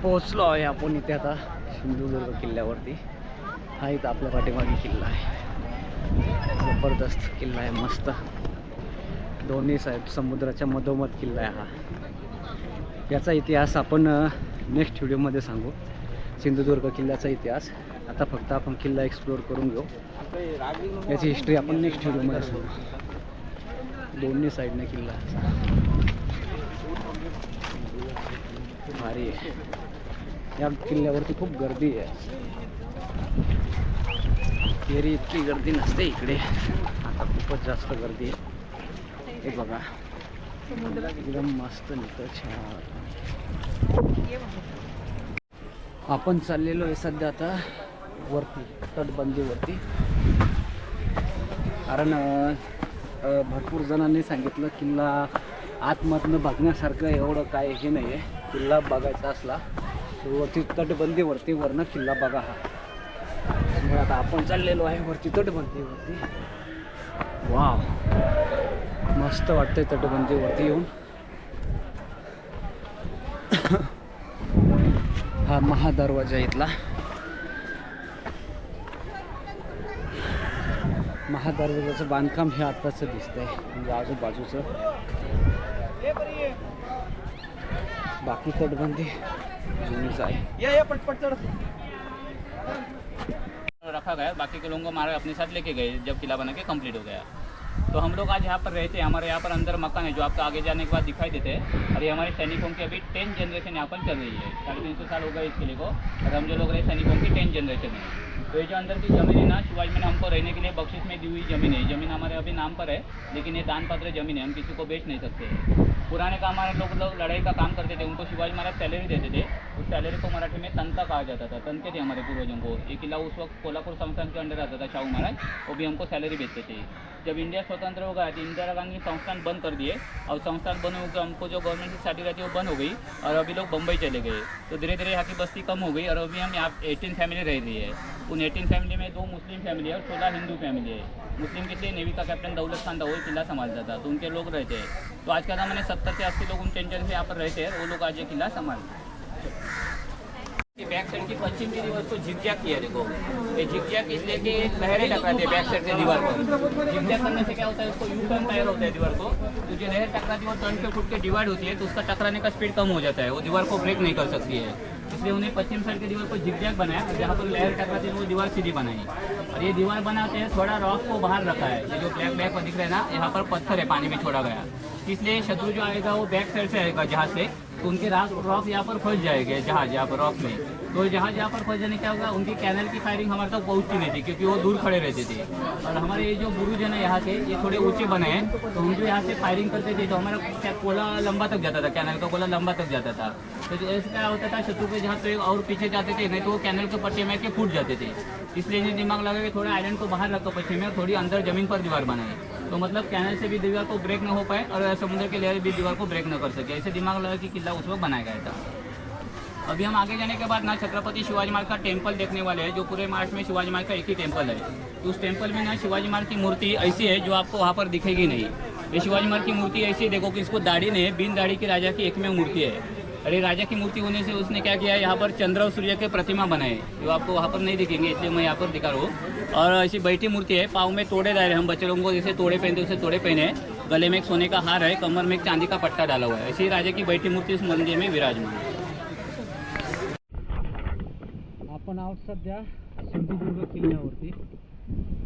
पोहोचलो आहे आपण इथे आता सिंधुदुर्ग किल्ल्यावरती. हा इथं आपल्या पाठीमागे किल्ला आहे. जबरदस्त किल्ला आहे, मस्त. दोन्ही साईड समुद्राच्या मधोमध किल्ला आहे हा. याचा इतिहास आपण नेक्स्ट व्हिडिओमध्ये सांगू, सिंधुदुर्ग किल्ल्याचा इतिहास. आता फक्त आपण किल्ला एक्सप्लोर करून घेऊ. याची हिस्ट्री आपण नेक्स्ट व्हिडिओमध्ये सांगू. दोन्ही साईडने किल्ला भारी आहे. या किल्ल्यावरती खूप गर्दी आहे. एरी इतकी गर्दी नसते इकडे, आता खूपच जास्त गर्दी आहे. हे बघा, एकदम मस्त निघतं, छान. आपण चाललेलो आहे सध्या आता वरती, तटबंदीवरती. कारण भरपूर जणांनी सांगितलं किल्ला आतमधनं बघण्यासारखं एवढं काय हे नाही आहे. किल्ला बघायचा असला तर वरती तटबंदीवरती वरनं किल्ला बघा हा. त्यामुळे आता आपण चाललेलो आहे वरती तटबंदीवरती. वाव, मस्त वाटतंय तटबंदीवरती येऊन. हा महादरवाजा इथला. महादरवाजाचं बांधकाम हे आत्ताचं दिसतंय, म्हणजे आजूबाजूचं. बाकी तटबंदी जुनीच आहे. रखा गया, बाकी के लोगों को हमारे अपने साथ लेके गए जब किला बना के कंप्लीट हो गया. तो हम लोग आज यहाँ पर रहते हैं. हमारे यहाँ पर अंदर मकान है जो आपको आगे जाने के बाद दिखाई देते हैं. और ये हमारे सैनिकों की अभी 10 जनरेशन यहाँ पर चल रही है. 350 साल हो गए इस किले को. और हम जो लोग रहे सैनिकों की 10 जनरेशन है. तो ये जो अंदर की ज़मीन है ना, शिवाजी में हमको रहने के लिए बख्शिश में दी हुई ज़मीन है. ज़मीन हमारे अभी नाम पर है, लेकिन ये दान पात्र ज़मीन है, हम किसी को बेच नहीं सकते. पुराने काम हमारे लोग लड़ाई का काम करते थे, उनको शिवाजी महाराज सैलरी देते थे. उस सैलरी को मराठी में तनका कहा जाता था. तनके थे हमारे पूर्वजों को. ये किला उस वक्त कोल्हापुर संस्थान के अंडर आता था. शाहू महाराज वो भी हमको सैलरी भेजते थे. जब इंडिया स्वतंत्र हो गया तो इंदिरा गांधी संस्थान बंद कर दिए. और संस्थान बंद हो गया, हमको जो गवर्नमेंट की सैलरी रहती है वो बंद हो गई. और अभी लोग बम्बई चले गए. तो धीरे धीरे यहाँ की बस्ती कम हो गई. और अभी हम यहाँ 18 फैमिली रह रही है. उन 18 फैमिली में 2 मुस्लिम फैमिली है और 16 हिंदू फैमिली है. मुस्लिम के लिए नेवी का कैप्टन दौलत खान था, वो किला संभालता था. तो उनके लोग रहते हैं. तो आज का ज़माने 70 से 80 लोग उन टेंशन से यहाँ पर रहते हैं. वो लोग आज ये किला संभालते हैं. बैक साइड की पश्चिम की दीवार को झिकझैक किया. देखो ये झिकझैक इसलिए कि लहरें टकराती है बैक साइड से दीवार पर. झिकझैक करने से क्या होता है, उसको यू टर्न तैयार होता है दीवार को. तो जो लहर टकराती है वो टर्न पे फुट के डिवाइड होती है, तो उसका टकराने का स्पीड कम हो जाता है. वो दीवार को ब्रेक नहीं कर सकती है. इसलिए उन्हें पश्चिम साइड की दीवार को झिकझैक बनाया. जहाँ पर लहर टकराती है वो दीवार सीधी बनाई. और ये दीवार बनाते हैं थोड़ा रॉक को बाहर रखा है. ये जो ब्लैक बैक पर दिख रहा है ना, यहाँ पर पत्थर है पानी में छोड़ा गया. इसलिए शत्रु जो आएगा वो बैक साइड से आएगा जहाँ से, तो उनके रॉक यहाँ पर फंस जाएंगे. जहाज यहाँ पर रॉक में, तो जहाज यहाँ पर फंस जाने क्या होगा, उनकी कैनल की फायरिंग हमारे तक पहुँचती नहीं थी, क्योंकि वो दूर खड़े रहते थे. और हमारे ये जो गुरुजन है यहाँ के, ये थोड़े ऊंचे बने हैं. तो हम जो यहाँ से फायरिंग करते थे तो हमारा कोला लंबा तक जाता था, कैनल का कोला लंबा तक जाता था. तो ऐसे क्या होता था, शत्रु के जहाँ पे और पीछे जाते थे, नहीं तो वो कैनल के पट्टे में के फूट जाते थे. इसलिए इन्हें दिमाग लगा के थोड़ा आइलैंड को बाहर रखो पश्चिम में, थोड़ी अंदर जमीन पर दीवार बनाए. तो मतलब कैनल से भी दीवार को ब्रेक न हो पाए और समुद्र के लहर भी दीवार को ब्रेक न कर सके. ऐसे दिमाग लगा कि किला उस वक्त बनाया गया था. अभी हम आगे जाने के बाद ना छत्रपति शिवाजी महाराज का टेम्पल देखने वाले हैं, जो पूरे महाराष्ट्र में शिवाजी महाराज का एक ही टेम्पल है. तो उस टेम्पल में ना शिवाजी महाराज की मूर्ति ऐसी है जो आपको वहाँ पर दिखेगी नहीं. ये शिवाजी महाराज की मूर्ति ऐसी देखो कि इसको दाढ़ी नहीं है, बिन दाढ़ी की राजा की एकमेव मूर्ति है. अरे राजा की मूर्ति होने से उसने क्या किया, यहाँ पर चंद्र और सूर्य के प्रतिमा बनाए, जो आपको वहाँ पर नहीं दिखेंगे, इसलिए मैं यहाँ पर दिखा रहा हूँ. और ऐसी बैठी मूर्ति है. पाँव में तोड़े डाले, हम बच्चे लोगों को जैसे तोड़े पहनते उसे तोड़े पहने हैं. गले में एक सोने का हार है, कमर में एक चांदी का पट्टा डाला हुआ है. ऐसी राजा की बैठी मूर्ति इस मंदिर में विराजमान है. आपण आहोत सध्या सिंधुदुर्ग किल्ल्यावरती.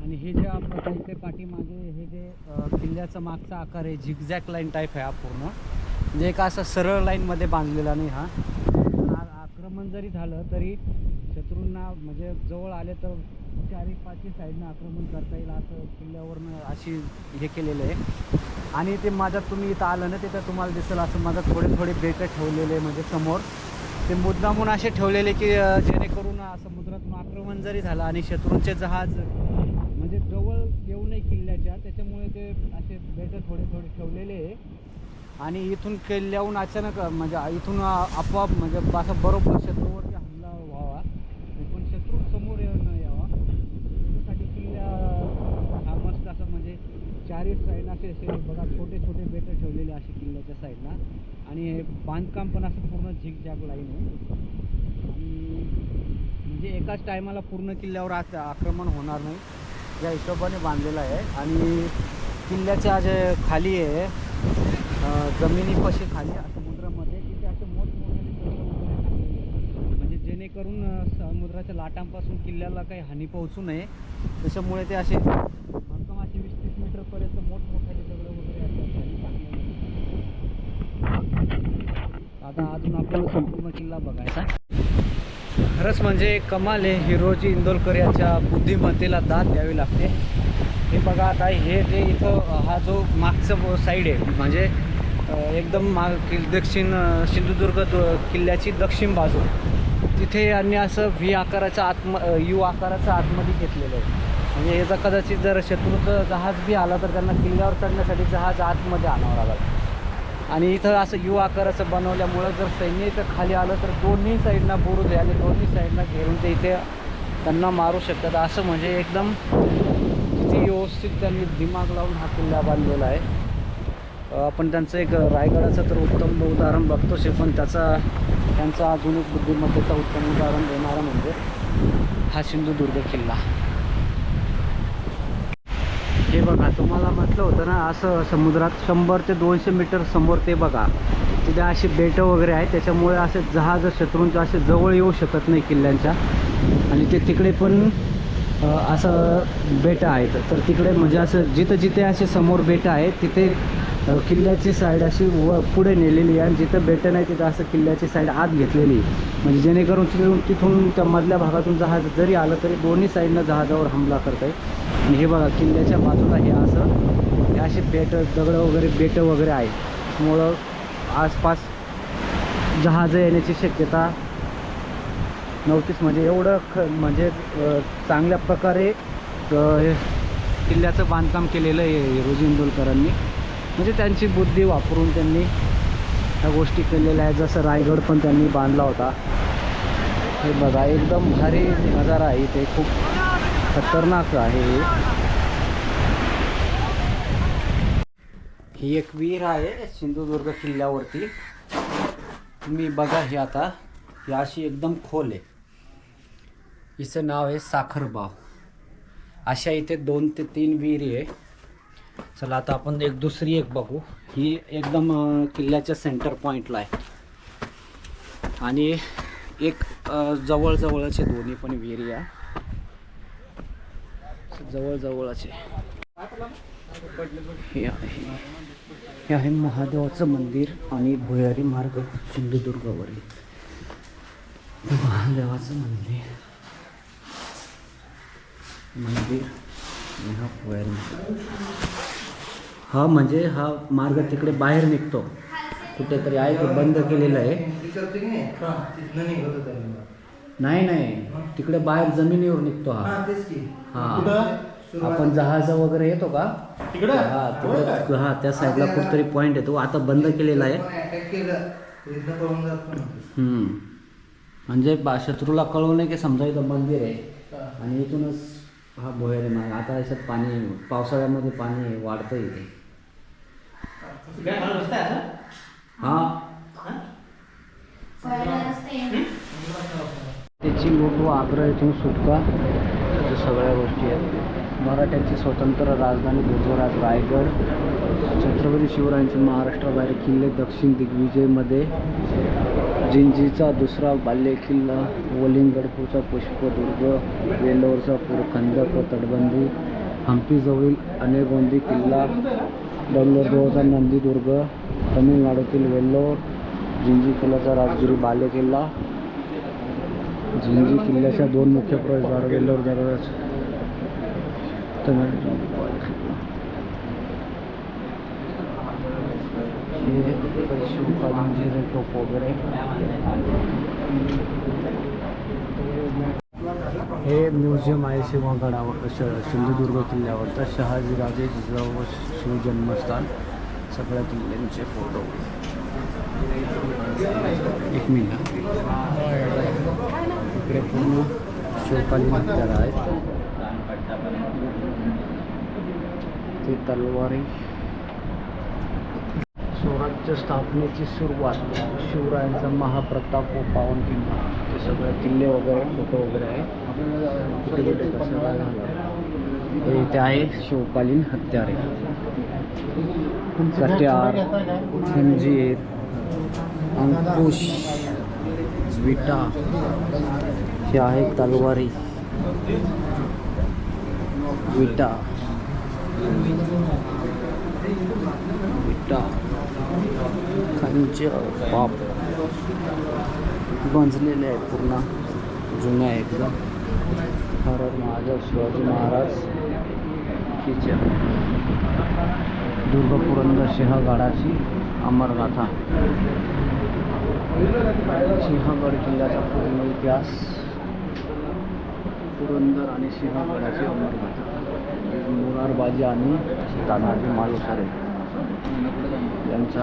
आणि हे जे आपण इथे पाठीमागे हे जे किल्ल्याचा मागचा आकार आहे, झिगझॅक लाईन टाईप आहे हा पूर्ण. म्हणजे एक असं सरळ लाईनमध्ये बांधलेला नाही हा. आक्रमण जरी झालं तरी शत्रूंना म्हणजे जवळ आले तर चारी पाचही साईडनं आक्रमण करता येईल असं किल्ल्यावरनं अशी हे केलेलं आहे. आणि ते माझ्यात तुम्ही इथं आलं ना, तिथं तुम्हाला दिसेल असं माझं थोडे थोडे बेटं ठेवलेले, म्हणजे समोर ते मुद्दामून असे ठेवलेले की जेणेकरून समुद्रातून आक्रमण जरी झालं आणि शत्रूंचे जहाज म्हणजे जवळ येऊ नये किल्ल्याच्या, त्याच्यामुळे ते असे बेटं थोडे थोडे ठेवलेले आहे. आणि इथून किल्ल्याहून अचानक म्हणजे इथून आपोआप म्हणजे असं बरोबर शत्रूवरती हमला व्हावा, पण शत्रू समोर न यावा, त्याच्यासाठी किल्ला हा मस्त असं म्हणजे चारही साईडनं असे असे बघा छोटे छोटे बेटं ठेवलेले असे किल्ल्याच्या साईडला. आणि हे बांधकाम पण असं पूर्ण झिगझॅग लाईन आहे. आणि म्हणजे एकाच टायमाला पूर्ण किल्ल्यावर आक्रमण होणार नाही या हिशोबाने बांधलेलं आहे. आणि किल्ल्याच्या जे खाली आहे जमिनीपाशी खाली समुद्रामध्ये तिथे असे मोठमोठे दगड वगैरे टाकलेले आहेत. म्हणजे जेणेकरून समुद्राच्या लाटांपासून किल्ल्याला काही हानी पोहोचू नये. त्याच्यामुळे ते असे भक्कम असे 20-30 मीटरपर्यंत मोठमोठे दगड वगैरे असतात खाली टाकलेले. आता अजून आपल्याला संपूर्ण किल्ला बघायचा. खरंच म्हणजे कमाल आहे. हिरोजी इंदोलकर यांच्या बुद्धिमत्तेला दाद द्यावी लागते. हे बघा आता हे जे इथं हा जो मागचं साईड आहे म्हणजे एकदम दक्षिण सिंधुदुर्ग किल्ल्याची दक्षिण बाजू तिथे यांनी असं व्ही आकाराचं यू आकाराचं आतमध्ये घेतलेलं आहे. म्हणजे याचा कदाचित जर शत्रूचं जहाज बी आला तर त्यांना किल्ल्यावर चढण्यासाठी जहाज आतमध्ये आणावं लागलं. आणि इथं असं यू आकाराचं बनवल्यामुळं जर सैन्य इथं खाली आलं तर दोन्ही साईडना बुरुज आहे आणि दोन्ही साईडना घेरून ते इथे त्यांना मारू शकतात. असं म्हणजे एकदम किती व्यवस्थित त्यांनी दिमाग लावून हा किल्ला बांधलेला आहे. आपण त्यांचं एक रायगडाचं तर उत्तम उदाहरण बघतोच आहे, पण त्यांचा आधुनिक बुद्धिमत्तेचा उत्तम उदाहरण देणारा म्हणजे हा सिंधुदुर्ग किल्ला. हे बघा तुम्हाला म्हटलं होतं ना असं समुद्रात 100 ते 200 मीटर समोर ते बघा तिथे अशी बेटं वगैरे आहेत. त्याच्यामुळे असे जहाज शत्रूंच्या असे जवळ येऊ शकत नाही किल्ल्यांच्या. आणि ते तिकडे पण असं बेटं आहेत. तर तिकडे म्हणजे असं जिथे असे समोर बेटं आहेत तिथे किल्ल्याची साईड अशी पुढे नेलेली आहे. आणि जिथं बेटं नाही तिथं असं किल्ल्याची साईड आत घेतलेली. म्हणजे जेणेकरून तिथून त्या मधल्या भागातून जहाज जरी आलं तरी दोन्ही साईडनं जहाजावर हमला करता येईल. आणि हे बघा किल्ल्याच्या बाजूला हे असे दगड वगैरे बेटं वगैरे आहे. त्यामुळं आसपास जहाजं येण्याची शक्यता नव्हतीच. म्हणजे एवढं म्हणजे चांगल्या प्रकारे किल्ल्याचं बांधकाम केलेलं आहे हिरोजी इंदोलकरांनी. म्हणजे त्यांची बुद्धी वापरून त्यांनी ह्या गोष्टी केलेल्या आहेत. जसं रायगड पण त्यांनी बांधला होता. हे बघा एकदम भारी नजारा आहे. ते खूप खतरनाक आहे. ही एक विहीर आहे सिंधुदुर्ग किल्ल्यावरती. तुम्ही बघा हे आता ही अशी एकदम खोल आहे. हिचं नाव आहे साखरबाव. अशा इथे 2 ते 3 विहिरी आहे. चला आता आपण दुसरी एक बघू. ही एकदम किल्ल्याच्या सेंटर पॉईंटला आहे. आणि एक जवळचे दोन्ही पण विहिरी आहे जवळचे. हे आहे महादेवाचं मंदिर आणि भुयारी मार्ग सिंधुदुर्गावरील महादेवाचं मंदिर हा भुयारी हा म्हणजे हा मार्ग तिकडे बाहेर निघतो कुठेतरी आहे. ते बंद केलेलं आहे. नाही तिकडे बाहेर जमिनीवर निघतो हा. आपण जहाज वगैरे येतो का तिकडे? हा तिकडे त्या साईडला कुठेतरी पॉईंट आहे. तो आता बंद केलेला आहे. म्हणजे शत्रूला कळवू नये की समजा इथं मंदिर आहे आणि इथूनच हा भुयारी मार्ग. आता याच्यात पाणी पावसाळ्यामध्ये पाणी वाढतं इथे. त्याची लोक व आग्रा इथून सुटका सगळ्या गोष्टी आहेत. मराठ्यांची स्वतंत्र राजधानी गुजरात रायगड. छत्रपती शिवरायांचे महाराष्ट्राबाहेर किल्ले. दक्षिण दिग्विजयमध्ये जिंजीचा दुसरा बाल्य किल्ला. वलिंगडपूरचा पुष्पदुर्ग. वेल्लोरचा पूरखंदक तटबंदी. हंपीजवळील अनेगोंदी किल्ला. बेंगलोरजवळचा नंदीदुर्ग. तमिळनाडूतील वेल्लोर. जिंजी किल्ल्याचा राजगिरी बाले किल्ला. जिंजी किल्ल्याच्या 2 मुख्य प्रवेशद्वार. वेल्लोर दरवाजा. शिवकालीन टोप वगैरे. हे म्युझियम आहे सिंहगडावर सिंधुदुर्ग किल्ल्यावर. तर शहाजीराजे जिजाऊ शिवजन्मस्थान सगळ्या किल्ल्यांचे फोटो. एक मिनिट. इकडे पूर्ण शिवकालीन हत्यारं आहेत. ते तलवारी. स्वराज्य स्थापनेची सुरुवात, शिवरायांचा महाप्रताप व पावन किल्ला, ते सगळे किल्ले वगैरे फोटो वगैरे आहे. कुठे कुठे कसं काय झालं हे इथे आहे. शिवकालीन हत्यारे, कट्यार, खंजीर, अंकुश, विटा, हे आहे तलवारी, विटा, विटा, खंजर, बाप गंजलेले आहे पूर्ण, जुन्या एकदम. हर हर महादेव. शिवाजी महाराज की जय. दुर्ग पुरंदर सिंहगडाची अमरगाथा, सिंहगड किल्ल्याचा पूर्ण इतिहास, पुरंदर आणि सिंहगडाची अमरगाथा, मुरारबाजी आणि तानाजी मालुसरे यांचा